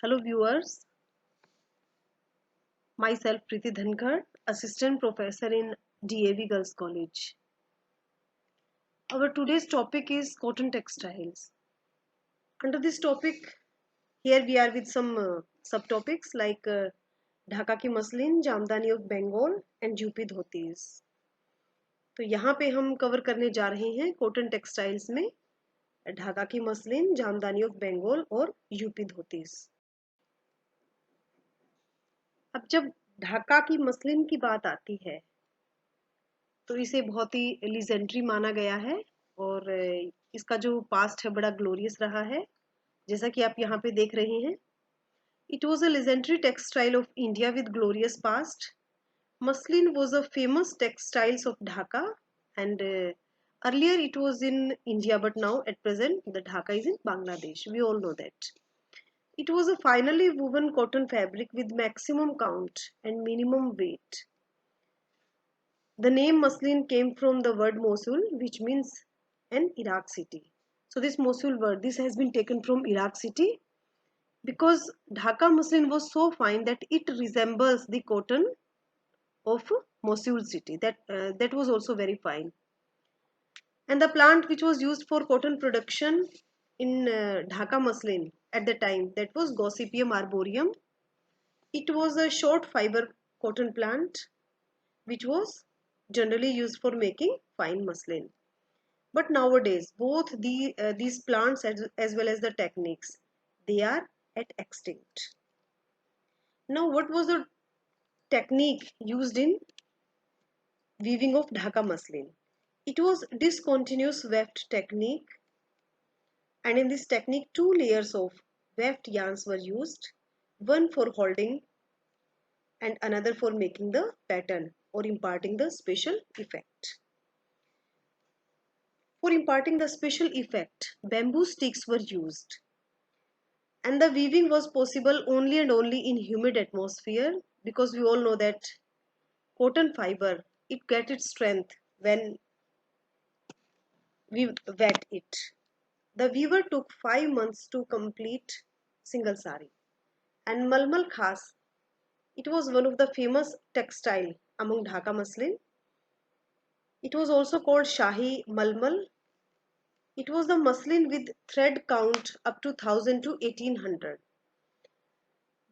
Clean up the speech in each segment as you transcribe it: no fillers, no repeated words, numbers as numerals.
Hello viewers, myself Preeti Dhankar, Assistant Professor in DAV Girls College. Our today's topic is cotton textiles. Under this topic, here we are with some subtopics like Dhaka की muslin, jamdani of Bengal and UP dhotis. तो यहाँ पे हम cover करने जा रहे हैं cotton textiles में ढाका की मसलिन, जामदानी ऑफ बंगाल और यूपी धोतीज. अब जब ढाका की मसलिन की बात आती है तो इसे बहुत ही लीजेंडरी माना गया है और इसका जो पास्ट है बड़ा ग्लोरियस रहा है, जैसा कि आप यहाँ पे देख रहे हैं. It was a legendary textile of India with glorious past. Muslin was a famous textiles of Dhaka and earlier it was in India, but now at present the Dhaka is in Bangladesh. We all know that. It was a finely woven cotton fabric with maximum count and minimum weight. The name Muslin came from the word Mosul, which means an Iraq city. So this Mosul word, this has been taken from Iraq city because Dhaka muslin was so fine that it resembles the cotton of Mosul city. That was also very fine. And the plant which was used for cotton production in Dhaka muslin at the time, that was Gossypium arboreum. It was a short fiber cotton plant which was generally used for making fine muslin. But nowadays, both these plants as well as the techniques, they are at extinct. Now, what was the technique used in weaving of Dhaka muslin? It was discontinuous weft technique, and in this technique, two layers of weft yarns were used, one for holding and another for making the pattern or imparting the special effect. For imparting the special effect, bamboo sticks were used. And the weaving was possible only and only in humid atmosphere because we all know that cotton fiber, it gets its strength when we wet it. The weaver took 5 months to complete single sari. And Malmal Khas, it was one of the famous textile among Dhaka muslin. It was also called Shahi Malmal. It was the muslin with thread count up to 1000 to 1800.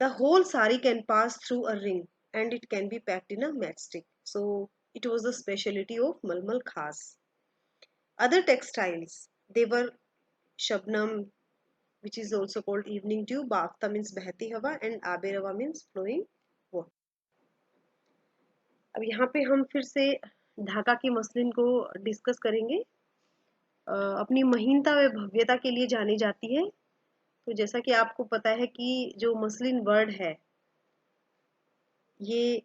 The whole sari can pass through a ring and it can be packed in a matchstick. So it was the specialty of Malmal Khas. Other textiles, they were Shabnam, which is also called evening dew, Bafta means Behti Hawa and Aabe Rawa means flowing water. अब यहाँ पे हम फिर से ढाका की muslin को discuss करेंगे. अपनी महीनता व भव्यता के लिए जानी जाती है. तो जैसा कि आपको पता है कि जो मसलिन वर्ड है ये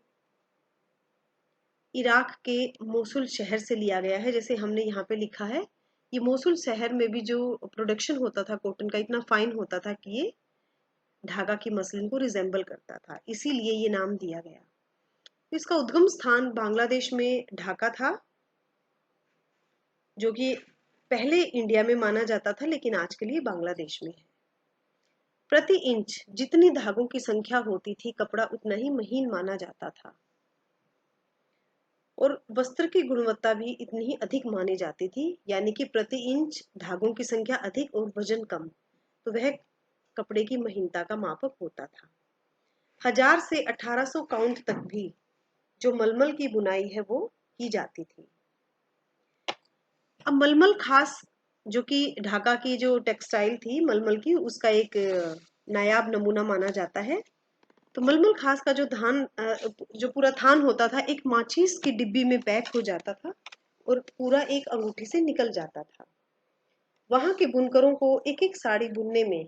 इराक के मोसुल शहर से लिया गया है. जैसे हमने यहाँ पे लिखा है, ये मोसुल शहर में भी जो प्रोडक्शन होता था कॉटन का इतना फाइन होता था कि ये ढाका की मसलिन को रिजेंबल करता था, इसीलिए ये नाम दिया गया. इसका उद्गम स्थान बांग्लादेश में ढाका था, जो कि पहले इंडिया में माना जाता था लेकिन आज के लिए बांग्लादेश में है. प्रति इंच जितनी धागों की संख्या होती थी कपड़ा उतना ही महीन माना जाता था और वस्त्र की गुणवत्ता भी इतनी ही अधिक मानी जाती थी. यानी कि प्रति इंच धागों की संख्या अधिक और वजन कम, तो वह कपड़े की महीनता का मापक होता था. 1000 से 1800 काउंट तक भी जो मलमल की बुनाई है वो की जाती थी. अब मलमल खास जो कि ढाका की जो टेक्सटाइल थी मलमल की, उसका एक नायाब नमूना माना जाता है. तो मलमल खास का जो पूरा थान होता था एक माचिस की डिब्बी में पैक हो जाता था और पूरा एक अंगूठी से निकल जाता था. वहां के बुनकरों को एक एक साड़ी बुनने में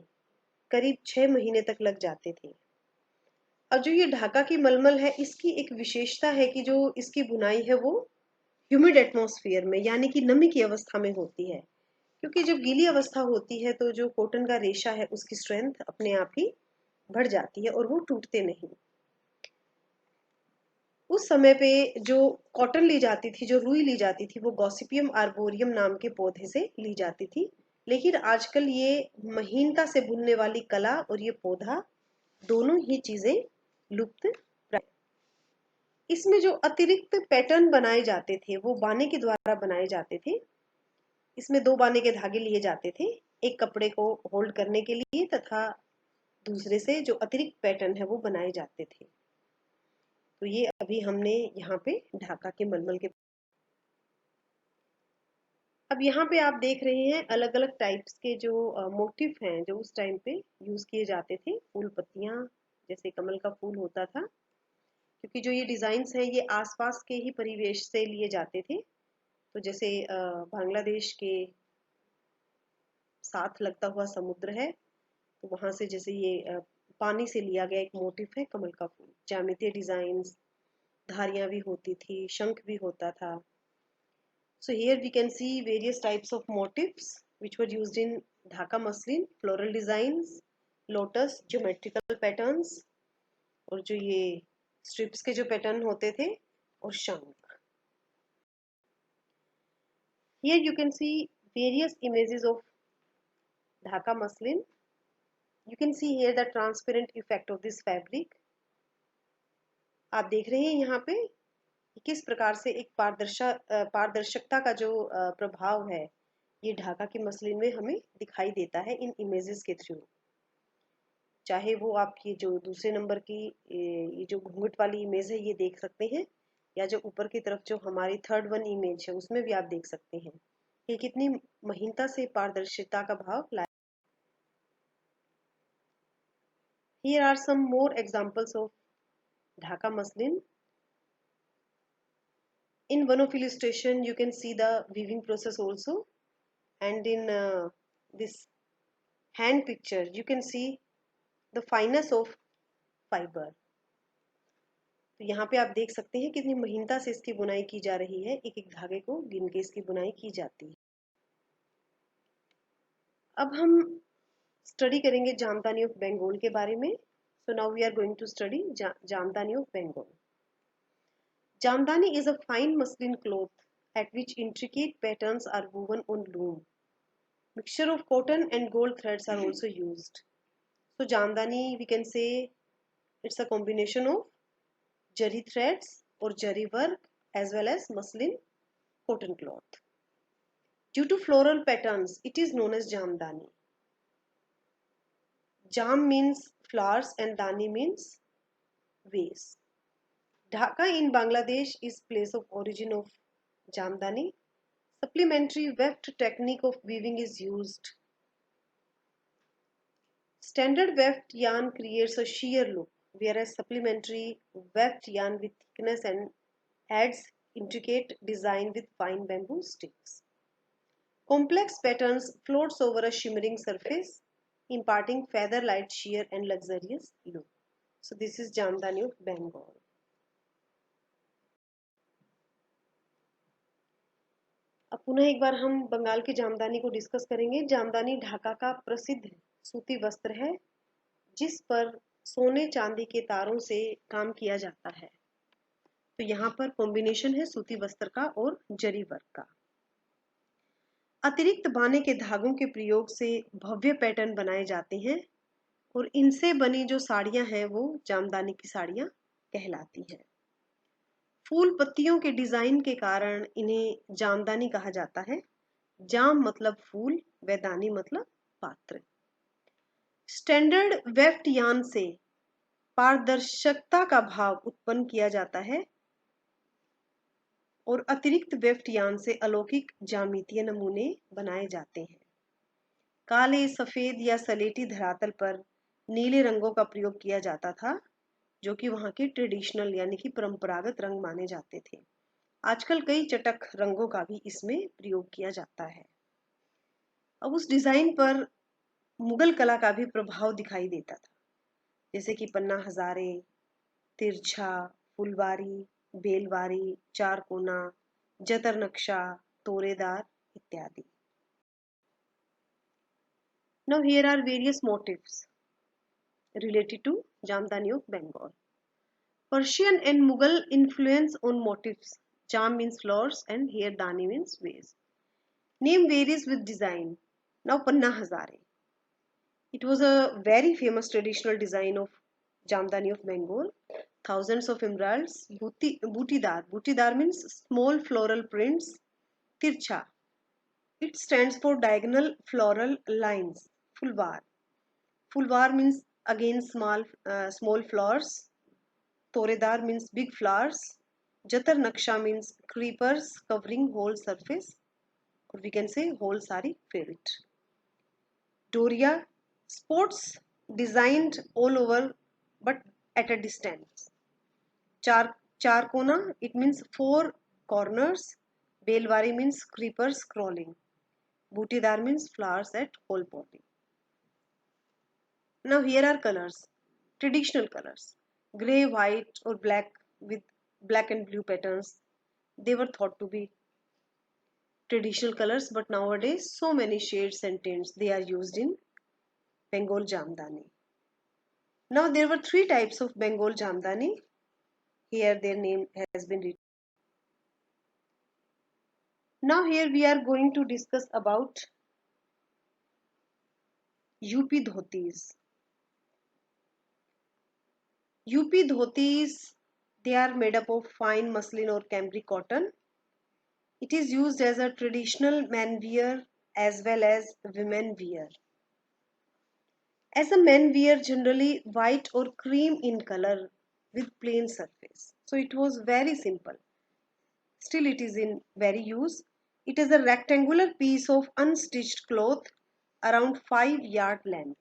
करीब 6 महीने तक लग जाते थे. अब जो ये ढाका की मलमल है इसकी एक विशेषता है कि जो इसकी बुनाई है वो ह्यूमिड एटमॉस्फेयर में यानी कि नमी की अवस्था में होती है, क्योंकि जब गीली अवस्था होती है तो जो कॉटन का रेशा है उसकी स्ट्रेंथ अपने आप ही बढ़ जाती है और वो टूटते नहीं. उस समय पे जो कॉटन ली जाती थी, जो रुई ली जाती थी, वो गॉसिपियम आर्बोरियम नाम के पौधे से ली जाती थी. लेकिन आजकल ये महीनता से बुनने वाली कला और ये पौधा दोनों ही चीजें लुप्त प्राय। इसमें जो अतिरिक्त पैटर्न बनाए जाते थे वो बाने के द्वारा बनाए जाते थे। इसमें 2 बाने के धागे लिए जाते थे, एक कपड़े को होल्ड करने के लिए तथा दूसरे से जो अतिरिक्त पैटर्न है वो बनाए जाते थे। तो ये अभी हमने यहाँ पे ढाका के मलमल के। अब यहाँ पे आप देख रहे हैं अलग अलग टाइप्स के जो मोटिव हैं जो उस टाइम पे यूज किए जाते थे। फूल पत्तियां, जैसे कमल का फूल होता था, क्योंकि जो ये डिजाइन्स हैं ये आसपास के ही परिवेश से लिए जाते थे। तो जैसे बांग्लादेश के साथ लगता हुआ समुद्र है, तो वहां से जैसे ये पानी से लिया गया एक मोटिव है कमल का फूल। ज्यामितीय डिजाइन्स, धारियां भी होती थी, शंख भी होता था। So here we can see various types of motifs which were used in Dhaka muslin, floral designs, lotus, geometrical patterns, और जो ये स्ट्रिप्स के जो पैटर्न होते थे, और शंख। Here you can see various images of Dhaka muslin. You can see here the transparent effect of this fabric. आप देख रहे हैं यहाँ पे किस प्रकार से एक पारदर्शकता का जो प्रभाव है ये ढाका की मसलिन में हमें दिखाई देता है इन इमेजेस के थ्रू। चाहे वो आपकी जो दूसरे नंबर की ये जो घूंघट वाली इमेज है ये देख सकते हैं, या जो ऊपर की तरफ जो हमारी थर्ड वन इमेज है उसमें भी आप देख सकते हैं कि कितनी महीनता से पारदर्शिता का भाव लाया। Here are some more examples of Dhaka muslin. In one of illustration you can see the weaving process also, and in this hand picture you can see the fineness of fiber. तो यहाँ पे आप देख सकते हैं कितनी महीनता से इसकी बुनाई की जा रही है, एक एक धागे को गिन के इसकी बुनाई की जाती है। अब हम स्टडी करेंगे जामदानी ऑफ बंगाल के बारे में। So now we are going to study jamdani of Bengal. Jamdani is a fine muslin cloth at which intricate patterns are woven on loom. Mixture of cotton and gold threads are also used. So Jamdani, we can say it's a combination of jari threads or jari work as well as muslin cotton cloth. Due to floral patterns, it is known as Jamdani. Jam means flowers and Dani means vase. Dhaka in Bangladesh is place of origin of Jamdani. Supplementary weft technique of weaving is used. Standard weft yarn creates a sheer look, whereas supplementary weft yarn with thickness and adds intricate design with fine bamboo sticks. Complex patterns floats over a shimmering surface, imparting feather-light sheer and luxurious look. So this is Jamdani of Bengal. अब पुनः एक बार हम बंगाल की जामदानी को discuss करेंगे। जामदानी ढाका का प्रसिद्ध सूती वस्त्र है जिस पर सोने चांदी के तारों से काम किया जाता है। तो यहाँ पर कॉम्बिनेशन है सूती वस्त्र का और जरी वर्क का। अतिरिक्त बाने के धागों के प्रयोग से भव्य पैटर्न बनाए जाते हैं और इनसे बनी जो साड़ियां हैं वो जामदानी की साड़ियां कहलाती हैं। फूल पत्तियों के डिजाइन के कारण इन्हें जामदानी कहा जाता है। जाम मतलब फूल, वैदानी मतलब पात्र। स्टैंडर्ड वेफ्ट यार्न से पारदर्शकता का भाव उत्पन्न किया जाता है और अतिरिक्त वेफ्ट यार्न से अलौकिक ज्यामितीय नमूने बनाए जाते हैं। काले, सफेद या सलेटी धरातल पर नीले रंगों का प्रयोग किया जाता था जो कि वहां के ट्रेडिशनल यानी कि परंपरागत रंग माने जाते थे। आजकल कई चटक रंगों का भी इसमें प्रयोग किया जाता है। अब उस डिजाइन पर मुगल कला का भी प्रभाव दिखाई देता था, जैसे कि पन्ना हजारे, तिरछा, फुलवारी, बेलवारी, चार कोना, जतर नक्शा, तोरेदार इत्यादि। Now here are various motifs related to Jamdani of Bengal. Persian and Mughal influence on motifs. Jam means flowers and here Dani means vase. Name varies with design. Now Panna Hazare. It was a very famous traditional design of Jamdani of Bengal. Thousands of emeralds. Butidar. Butidar means small floral prints. Tircha. It stands for diagonal floral lines. Fulvar. Fulvar means again small flowers. Toredar means big flowers. Jatar Naksha means creepers covering whole surface, or we can say whole sari felt. Doria, spots designed all over but at a distance. Charkona, it means four corners. Belwari means creepers crawling. Butidar means flowers at whole body. Now here are colors. Traditional colors. Grey, white or black with black and blue patterns. They were thought to be traditional colors, but nowadays so many shades and tints they are used in Bengal Jamdani. Now there were three types of Bengal Jamdani. Here their name has been written. Now here we are going to discuss about UP dhotis. UP dhotis, they are made up of fine muslin or cambric cotton. It is used as a traditional man wear as well as women wear. As a men wear generally white or cream in color with plain surface. So it was very simple. Still it is in very use. It is a rectangular piece of unstitched cloth around 5 yard length,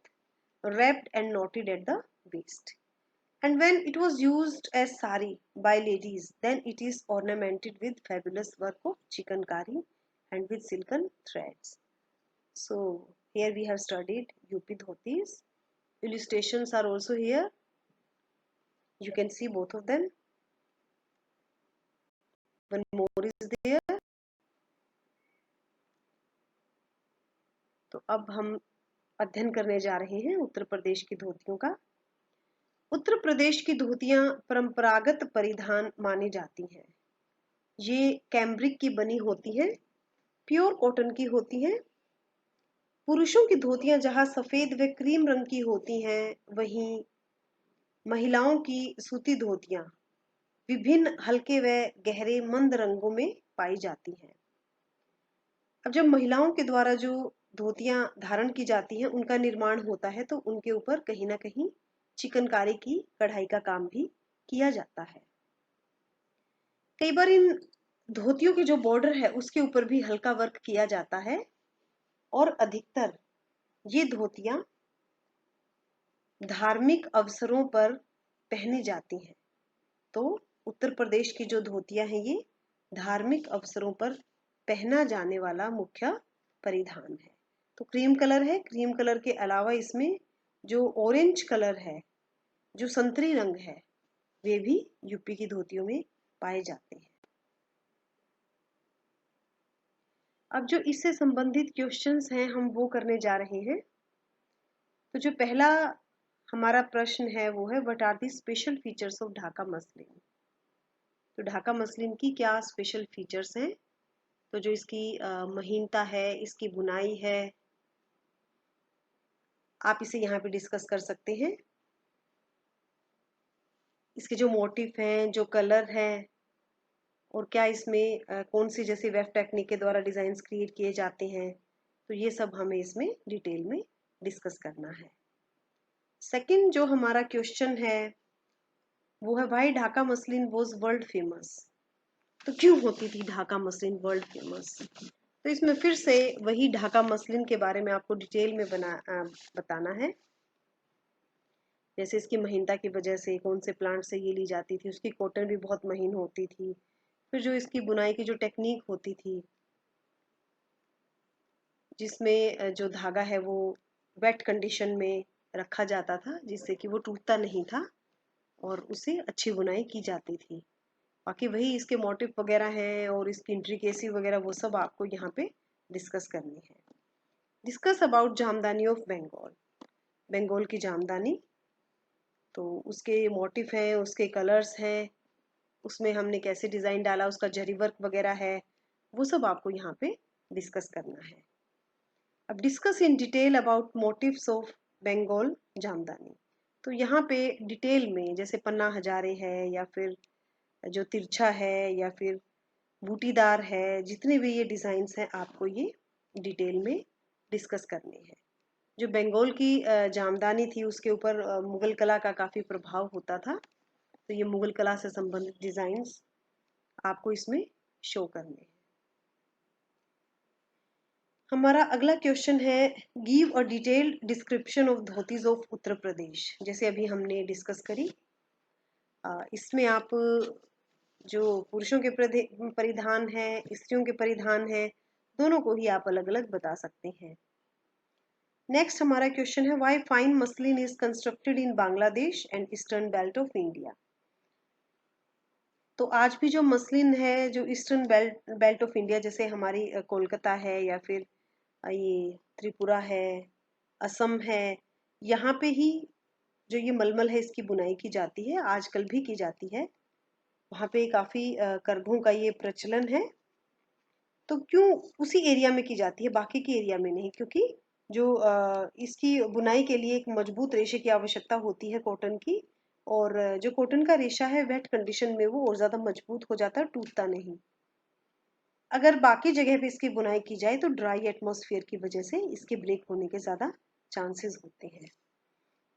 wrapped and knotted at the waist. And when it was used as sari by ladies, then it is ornamented with fabulous work of chikankari and with silken threads. So here we have studied UP dhotis. Illustrations are also here. You can see both of them. One more is there. तो अब हम अध्ययन करने जा रहे हैं उत्तर प्रदेश की धोतियों का। उत्तर प्रदेश की धोतियां परंपरागत परिधान मानी जाती हैं। ये कैम्ब्रिक की बनी होती हैं, प्योर कॉटन की होती हैं। पुरुषों की धोतियां जहां सफेद व क्रीम रंग की होती हैं, वहीं महिलाओं की सूती धोतियां विभिन्न हल्के व गहरे मंद रंगों में पाई जाती हैं। अब जब महिलाओं के द्वारा जो धोतियां धारण की जाती हैं, उनका निर्माण होता है, तो उनके ऊपर कहीं ना कहीं चिकनकारी की कढ़ाई का काम भी किया जाता है। कई बार इन धोतियों के जो बॉर्डर है उसके ऊपर भी हल्का वर्क किया जाता है, और अधिकतर ये धोतियां धार्मिक अवसरों पर पहनी जाती हैं। तो उत्तर प्रदेश की जो धोतियां हैं ये धार्मिक अवसरों पर पहना जाने वाला मुख्य परिधान है। तो क्रीम कलर है, क्रीम कलर के अलावा इसमें जो ऑरेंज कलर है, जो संतरी रंग है, वे भी यूपी की धोतियों में पाए जाते हैं। अब जो इससे संबंधित क्वेश्चंस हैं हम वो करने जा रहे हैं। तो जो पहला हमारा प्रश्न है वो है, what are the special features of Dhaka muslin. तो ढाका मसलिन की क्या स्पेशल फीचर्स हैं? तो जो इसकी महीनता है, इसकी बुनाई है, आप इसे यहाँ पे डिस्कस कर सकते हैं। इसके जो मोटिव हैं, जो कलर है, और क्या इसमें कौन सी जैसे वेब टेक्निक के द्वारा डिजाइन्स क्रिएट किए जाते हैं, तो ये सब हमें इसमें डिटेल में डिस्कस करना है। सेकंड जो हमारा क्वेश्चन है वो है, why Dhaka muslin was world famous. तो क्यों होती थी ढाका मसलिन वर्ल्ड फेमस? तो इसमें फिर से वही ढाका मसलिन के बारे में आपको डिटेल में बताना है। जैसे इसकी महीनता की वजह से, कौन से प्लांट से ये ली जाती थी, उसकी कॉटन भी बहुत महीन होती थी। फिर जो इसकी बुनाई की जो टेक्निक होती थी, जिसमें जो धागा है वो वेट कंडीशन में रखा जाता था जिससे कि वो टूटता नहीं था, और उसे अच्छी बुनाई की जाती थी। बाकी वही इसके मोटिव वगैरह हैं और इसकी इंट्रिकेसी वगैरह, वो सब आपको यहाँ पे डिस्कस करनी है। Discuss about jamdani of Bengal. Bengal की जामदानी, तो उसके मोटिव हैं, उसके कलर्स हैं, उसमें हमने कैसे डिजाइन डाला, उसका जरी वर्क वगैरह है, वो सब आपको यहाँ पे डिस्कस करना है। अब discuss in detail about motifs of Bengal jamdani. तो यहाँ पे डिटेल में जैसे पन्ना हजारे है या फिर जो तिरछा है या फिर बूटीदार है, जितने भी ये डिजाइन्स हैं आपको ये डिटेल में डिस्कस करने हैं। जो बंगाल की जामदानी थी उसके ऊपर मुगल कला का काफी प्रभाव होता था, तो ये मुगल कला से संबंधित डिजाइन्स आपको इसमें शो करने हैं। हमारा अगला क्वेश्चन है, give a detailed description of dhotis of Uttar Pradesh. जैसे अभी हमने डिस्कस करी, इसमें आप जो पुरुषों के परिधान है, स्त्रियों के परिधान है, दोनों को ही आप अलग अलग बता सकते हैं। नेक्स्ट हमारा क्वेश्चन है, why fine muslin is constructed in Bangladesh and eastern belt of India. तो आज भी जो मसलिन है, जो ईस्टर्न बेल्ट ऑफ इंडिया, जैसे हमारी कोलकाता है या फिर ये त्रिपुरा है, असम है, यहाँ पे ही जो ये मलमल है इसकी बुनाई की जाती है, आजकल भी की जाती है। वहाँ पे काफी करघों का ये प्रचलन है। तो क्यों उसी एरिया में की जाती है, बाकी के एरिया में नहीं? क्योंकि जो इसकी बुनाई के लिए एक मजबूत रेशे की आवश्यकता होती है कॉटन की, और जो कॉटन का रेशा है वेट कंडीशन में वो और ज्यादा मजबूत हो जाता है, टूटता नहीं। अगर बाकी जगह पे इसकी बुनाई की जाए तो ड्राई एटमॉस्फेयर की वजह से इसके ब्रेक होने के ज्यादा चांसेस होते हैं।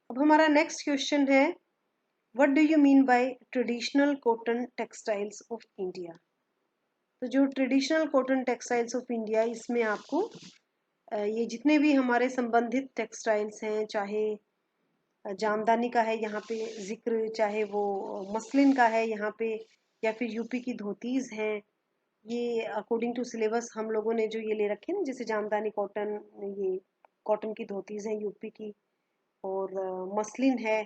अब हमारा नेक्स्ट क्वेश्चन है, what do you mean bye traditional cotton textiles of India. तो जो traditional cotton textiles of India, इसमें आपको ये जितने भी हमारे संबंधित टेक्सटाइल्स हैं, चाहे जामदानी का है यहाँ पे जिक्र, चाहे वो मसलिन का है यहाँ पे, या फिर यूपी की धोतीज हैं, ये अकॉर्डिंग टू सिलेबस हम लोगों ने जो ये ले रखे हैं ना, जैसे जामदानी कॉटन, ये कॉटन की धोतीज हैं यूपी की, और मसलिन है।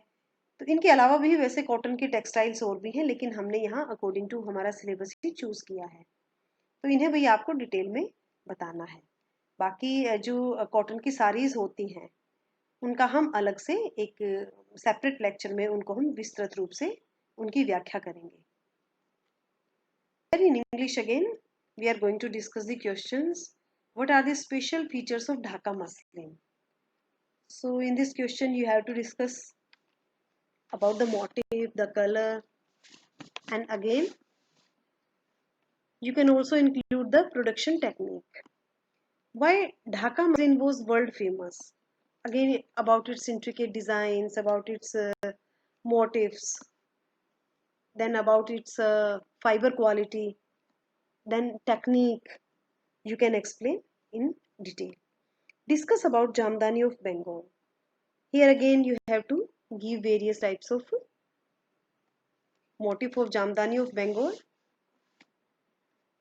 तो इनके अलावा भी वैसे कॉटन की टेक्सटाइल्स और भी हैं, लेकिन हमने यहाँ अकॉर्डिंग टू हमारा सिलेबस ही चूज किया है, तो इन्हें भी आपको डिटेल में बताना है। बाकी जो कॉटन की साड़ीज होती हैं उनका हम अलग से एक सेपरेट लेक्चर में उनको हम विस्तृत रूप से उनकी व्याख्या करेंगे। In English again, we are going to discuss the questions. What are the special features of Dhaka muslin? So in this question you have to discuss about the motif, the color, and again you can also include the production technique. Why Dhaka muslin was world famous? Again, about its intricate designs, about its motifs, then about its fiber quality, then technique, you can explain in detail. Discuss about Jamdani of Bengal. Here again you have to give various types of motif of Jamdani of Bengal,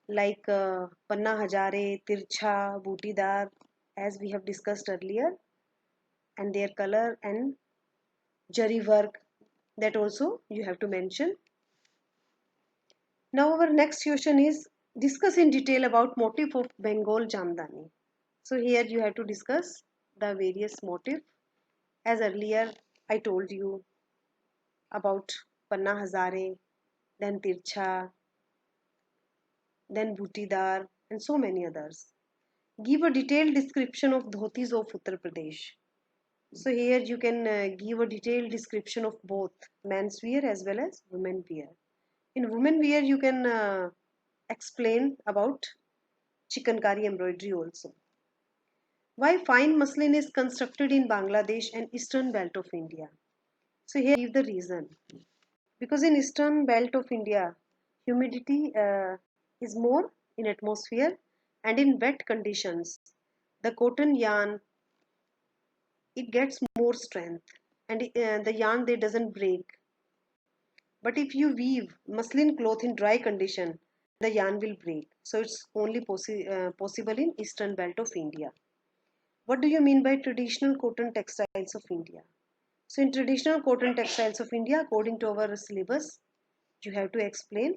like Panna Hajare, Tircha, Bootidar, as we have discussed earlier, and their color and jari work, that also you have to mention. Now our next question is, discuss in detail about motif of Bengal Jamdani. So here you have to discuss the various motif. As earlier I told you about Panna Hazare, then Tircha, then Bootidar, and so many others. Give a detailed description of dhotis of Uttar Pradesh. So here you can give a detailed description of both men's wear as well as women wear. In women wear you can explain about chikankari embroidery also. Why fine muslin is constructed in Bangladesh and eastern belt of India. So here give the reason. Because in eastern belt of India, humidity is more in atmosphere, and in wet conditions, the cotton yarn, it gets more strength, and the yarn there doesn't break. But if you weave muslin cloth in dry condition, the yarn will break. So it's only possible in eastern belt of India. What do you mean by traditional cotton textiles of India? So in traditional cotton textiles of India, according to our syllabus, you have to explain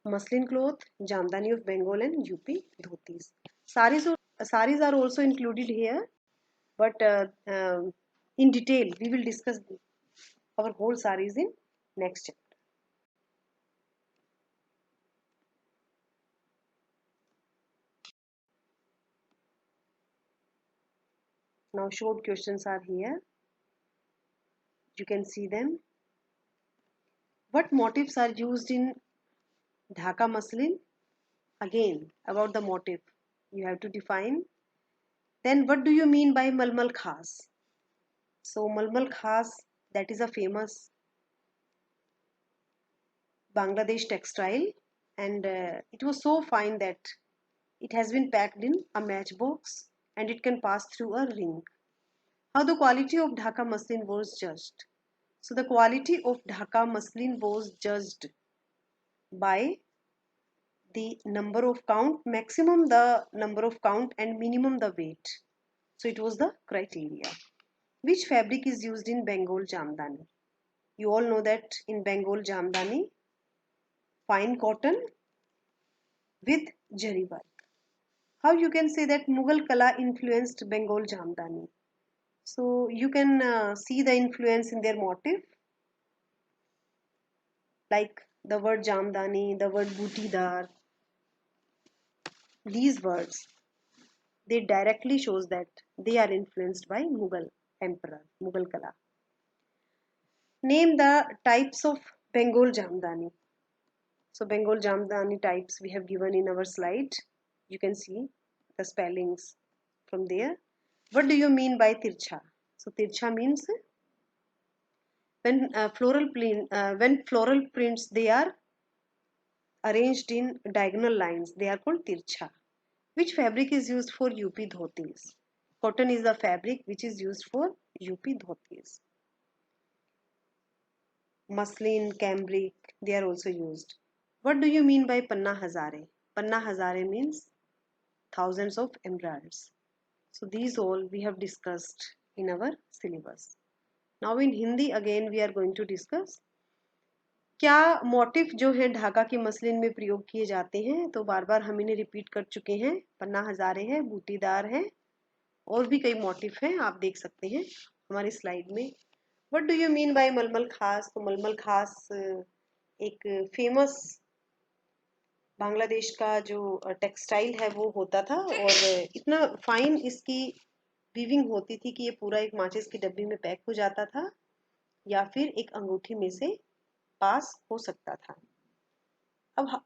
muslin cloth, Jamdani of Bengal, and UP dhotis. Saris are also included here, but in detail we will discuss our whole saris in next chapter. Now short questions are here. You can see them. What motifs are used in Dhaka muslin? Again, about the motif, you have to define. Then, what do you mean by Malmal Khas? So, Malmal Khas, that is a famous Bangladesh textile, and it was so fine that it has been packed in a matchbox and it can pass through a ring. How the quality of Dhaka muslin was judged? So, the quality of Dhaka muslin was judged by the number of count, maximum the number of count, and minimum the weight. So it was the criteria. Which fabric is used in Bengal Jamdani? You all know that in Bengal Jamdani, fine cotton with jari work. How you can say that Mughal Kala influenced Bengal Jamdani? So you can see the influence in their motif, like the word Jamdani, the word Butidar. These words, they directly shows that they are influenced by Mughal emperor, Mughal Kala. Name the types of Bengal Jamdani. So Bengal Jamdani types we have given in our slide. You can see the spellings from there. What do you mean by Tircha? So Tircha means when floral prints they are arranged in diagonal lines. They are called Tircha. Which fabric is used for UP dhotis? Cotton is the fabric which is used for UP dhotis. Muslin, cambric, they are also used. What do you mean by Panna Hazare? Panna Hazare means thousands of emeralds. So these all we have discussed in our syllabus. Now in Hindi again we are going to discuss क्या motif जो है ढाका की muslin में प्रयोग किए जाते हैं, तो बार बार हम इन्हें रिपीट कर चुके हैं. पन्ना हजारे है, बूटीदार है, और भी कई मोटिफ हैं, आप देख सकते हैं हमारी स्लाइड में. What do you mean bye मलमल खास? तो मलमल खास एक फेमस बांग्लादेश का जो टेक्सटाइल है वो होता था, और इतना फाइन इसकी वीविंग होती थी कि ये पूरा एक माचिस की डब्बी में पैक हो जाता था या फिर एक अंगूठी में से पास हो सकता था. अब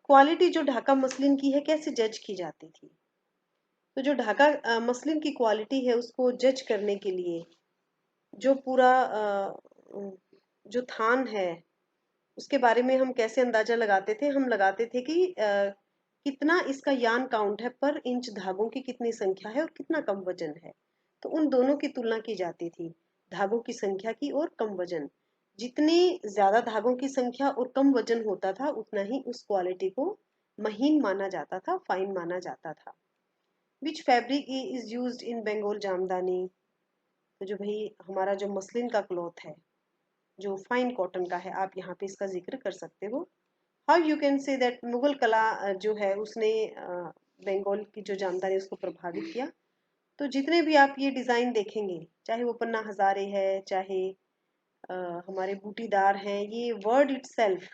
क्वालिटी जो ढाका मसलिन की है कैसे जज की जाती थी? तो जो ढाका मसलिन की क्वालिटी है उसको जज करने के लिए जो पूरा जो थान है उसके बारे में हम कैसे अंदाजा लगाते थे? हम लगाते थे कि कितना इसका यान काउंट है, पर इंच धागों की कितनी संख्या है और कितना कम वजन है. तो उन दोनों की तुलना की जाती थी, धागों की संख्या की और कम वजन. जितनी ज्यादा धागों की संख्या और कम वजन होता था उतना ही उस क्वालिटी को महीन माना जाता था, फाइन माना जाता था. Which fabric is used in Bengal jamdani? तो जो भाई हमारा जो मसलिन का क्लॉथ है जो फाइन कॉटन का है, आप यहाँ पे इसका जिक्र कर सकते हो. How you can say that Mughal कला जो है उसने बंगाल की जो जामदानी उसको प्रभावित किया? तो जितने भी आप ये डिजाइन देखेंगे, चाहे वो पन्ना हजारे है, चाहे हमारे बूटीदार हैं, ये वर्ड इटसेल्फ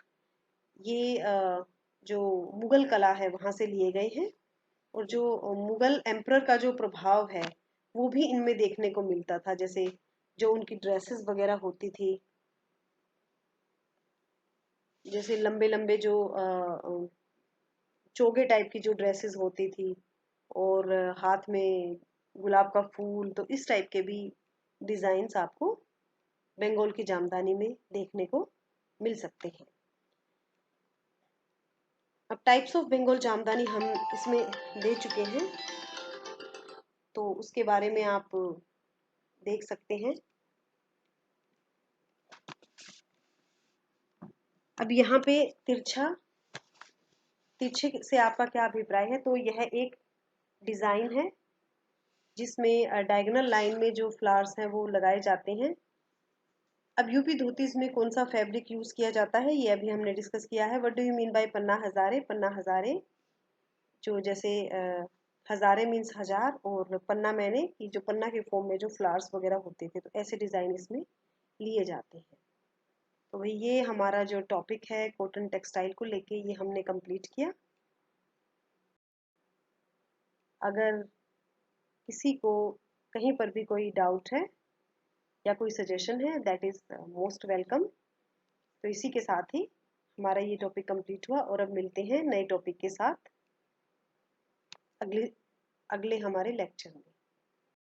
ये जो मुगल कला है वहां से लिए गए हैं, और जो मुगल एम्परर का जो प्रभाव है वो भी इनमें देखने को मिलता था. जैसे जो उनकी ड्रेसेस वगैरह होती थी, जैसे लंबे लंबे जो चोगे टाइप की जो ड्रेसेस होती थी, और हाथ में गुलाब का फूल, तो इस टाइप के भी डिजाइन्स आपको बंगाल की जामदानी में देखने को मिल सकते हैं. अब टाइप्स ऑफ बंगाल जामदानी हम इसमें दे चुके हैं, तो उसके बारे में आप देख सकते हैं. अब यहाँ पे तिरछे से आपका क्या अभिप्राय है? तो यह एक डिजाइन है जिसमें डायगोनल लाइन में जो फ्लावर्स हैं वो लगाए जाते हैं. अब यूपी धोतीज में कौन सा फैब्रिक यूज किया जाता है ये अभी हमने डिस्कस किया है. What do you mean by Panna Hazare? Panna Hazare जो जैसे हजारे मीन्स हजार, और पन्ना मैंने कि जो पन्ना के फॉर्म में जो फ्लावर्स वगैरह होते थे, तो ऐसे डिजाइन इसमें लिए जाते हैं. तो भाई ये हमारा जो टॉपिक है कॉटन टेक्सटाइल को लेके ये हमने कंप्लीट किया. अगर किसी को कहीं पर भी कोई डाउट है या कोई सजेशन है, दैट इज मोस्ट वेलकम। तो इसी के साथ ही हमारा ये टॉपिक कंप्लीट हुआ और अब मिलते हैं नए टॉपिक के साथ अगले अगले हमारे लेक्चर में।